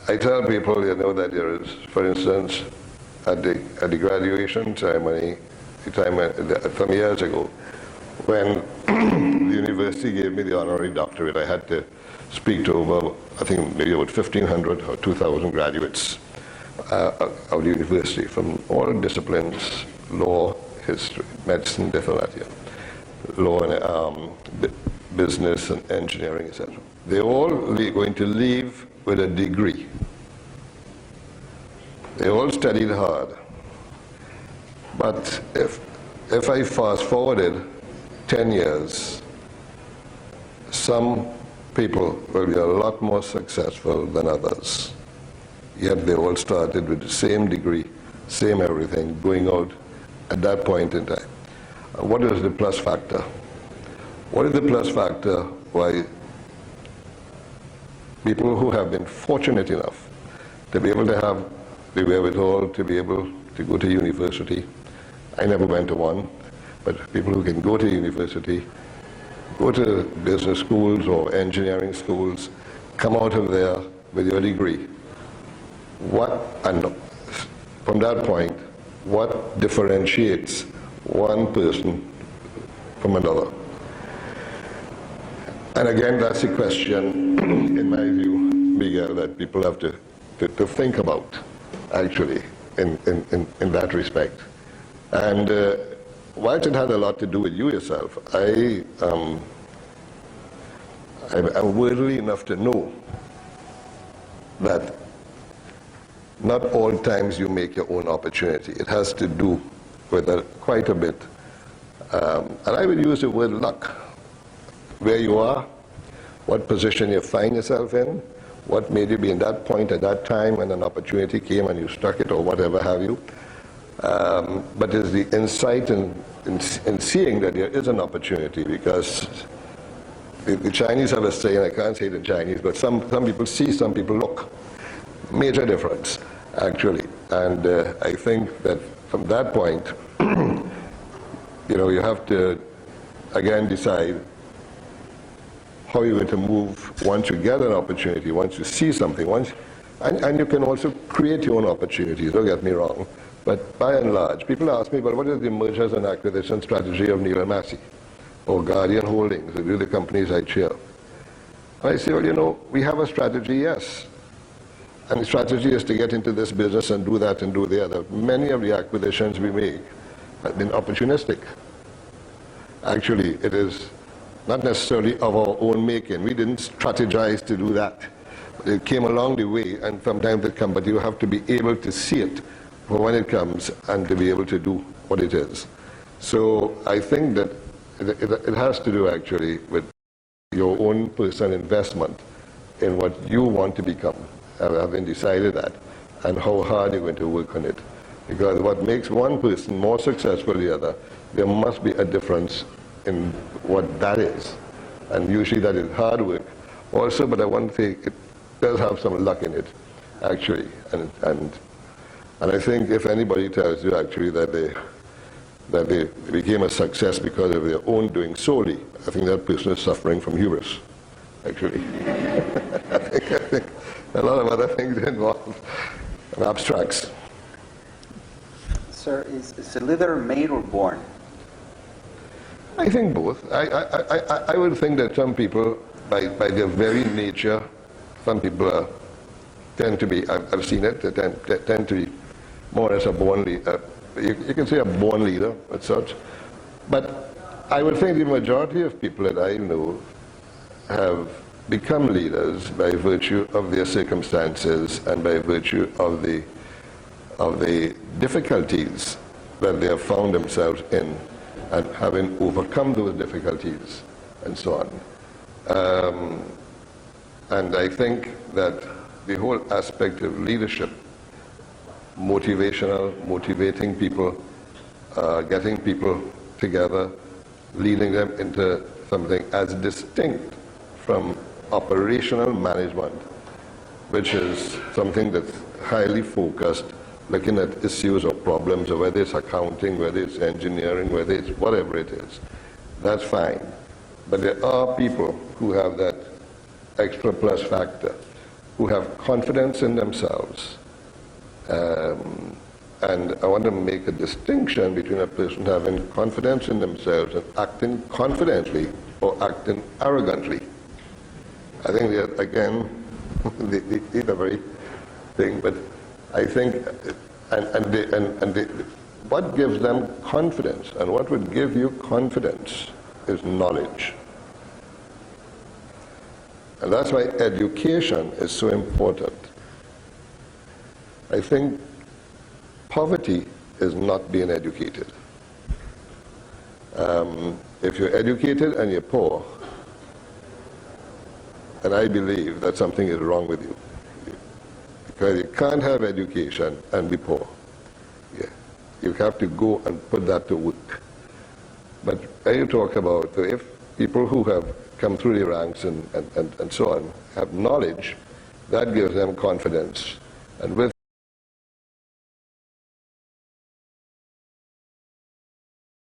I tell people, you know, that there is, for instance, at the graduation ceremony, some years ago, when the university gave me the honorary doctorate, I had to speak to over, I think maybe about 1,500 or 2,000 graduates of the university from all disciplines, law, history, medicine, this or that, yeah. Law and business and engineering, etc. They're all going to leave with a degree. They all studied hard. But if I fast forwarded 10 years, some people will be a lot more successful than others. Yet they all started with the same degree, same everything, going out at that point in time. What is the plus factor? What is the plus factor why people who have been fortunate enough to be able to have the wherewithal to be able to go to university? I never went to one, but people who can go to university, go to business schools or engineering schools, come out of there with your degree. And from that point, what differentiates one person from another? And again, that's a question, in my view, Miguel, that people have to think about, actually, in that respect. And whilst it had a lot to do with you yourself, I'm worthy enough to know that not all times you make your own opportunity. It has to do with quite a bit. And I would use the word luck. Where you are, what position you find yourself in, what made you be in that point at that time when an opportunity came and you struck it or whatever have you. But it's the insight in seeing that there is an opportunity, because the Chinese have a saying, I can't say it in Chinese, but some people see, some people look. Major difference, actually. And I think that from that point, you know, you have to, again, decide how you're going to move once you get an opportunity, once you see something, and you can also create your own opportunities, don't get me wrong. But by and large, people ask me, well, what is the mergers and acquisition strategy of Neil and Massey or Guardian Holdings, or the companies I chair? And I say, well, you know, we have a strategy, yes. And the strategy is to get into this business and do that and do the other. Many of the acquisitions we make have been opportunistic. Actually, it is not necessarily of our own making. We didn't strategize to do that. It came along the way, and from time to come, but you have to be able to see it for when it comes and to be able to do what it is. So I think that it has to do actually with your own personal investment in what you want to become, having decided that, and how hard you're going to work on it. Because what makes one person more successful than the other, there must be a difference in what that is. And usually that is hard work also, but I want to say it does have some luck in it, actually. And I think if anybody tells you actually that they became a success because of their own doing solely, I think that person is suffering from hubris, actually. I think a lot of other things involved and abstracts. Sir, is a leader made or born? I think both. I would think that some people, by their very nature, some people tend to be, I've seen it, they tend to be more or less a born leader. You can say a born leader as such. But I would think the majority of people that I know have become leaders by virtue of their circumstances and by virtue of the difficulties that they have found themselves in, and having overcome those difficulties, and so on. And I think that the whole aspect of leadership, motivating people, getting people together, leading them into something as distinct from operational management, which is something that's highly focused, looking at issues or problems, or whether it's accounting, whether it's engineering, whether it's whatever it is. That's fine. But there are people who have that extra plus factor, who have confidence in themselves. And I want to make a distinction between a person having confidence in themselves and acting confidently or acting arrogantly. I think that, again, these are very thing, but I think, what gives them confidence and what would give you confidence is knowledge. And that's why education is so important. I think poverty is not being educated. If you're educated and you're poor, and I believe that something is wrong with you. Because you can't have education and be poor. Yeah. You have to go and put that to work. But when you talk about, so if people who have come through the ranks and so on have knowledge, that gives them confidence. And with